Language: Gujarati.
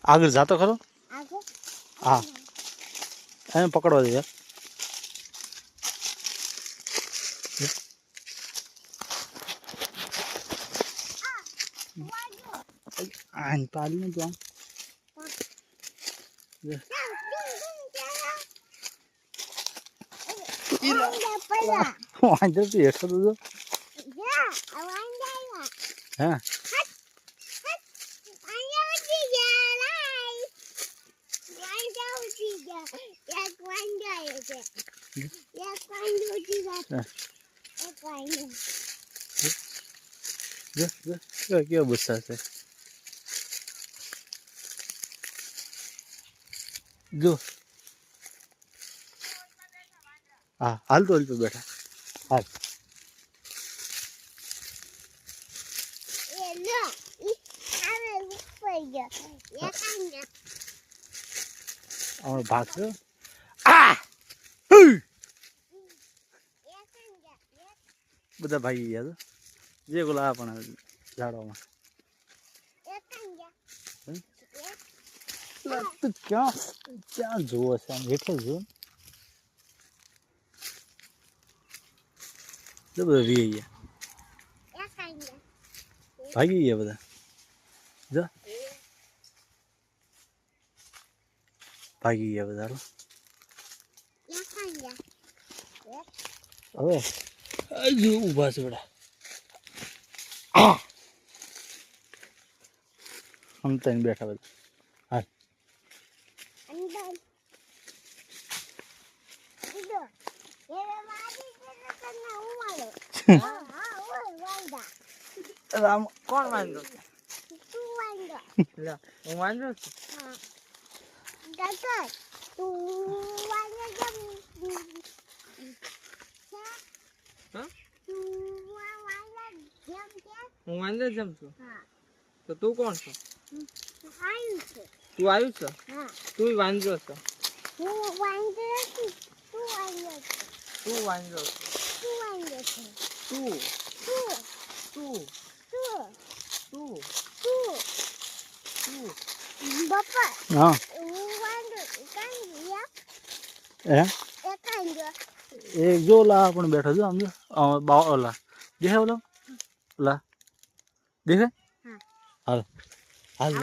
આગળ જાતો ખરો હા એમ પકડવા દે યાર આન પાડી ને જામ વાંધો તો હેઠો તો હા કેવો ગુસ્સા છે જો હા હાલતો બેઠા હાલ ભાગશો બધા ભાગી ગયા જે બોલા પણ ઝાડવામાં ક્યાં ક્યાં જોવો છે આમ હેઠે જો બધા વી ગયા ભાગી ગયા બધા જો ભાગી ગયા બધા હવે હજુ ઊભા છે બધા સમતાઈને બેઠા બધા હાલ રામ કોણ વાંધો તું વાંધો લે હું વાંધો છું હા કાકા તું વાંધો કેમ હા હું વાંધો જેમ છું હા તો તું કોણ છો તું આવ્યું છો હા તું વાંધો છો હું વાંધો છું તું વાંધો તું વાંધો તું વાંધો તું તું તું બાપા હા હું વાંધો કાંઈ એક જો ઓલા પણ બેઠો જો આમ જો ઓલા દેખે ઓલા ઓલા દેખે હાલ હાલ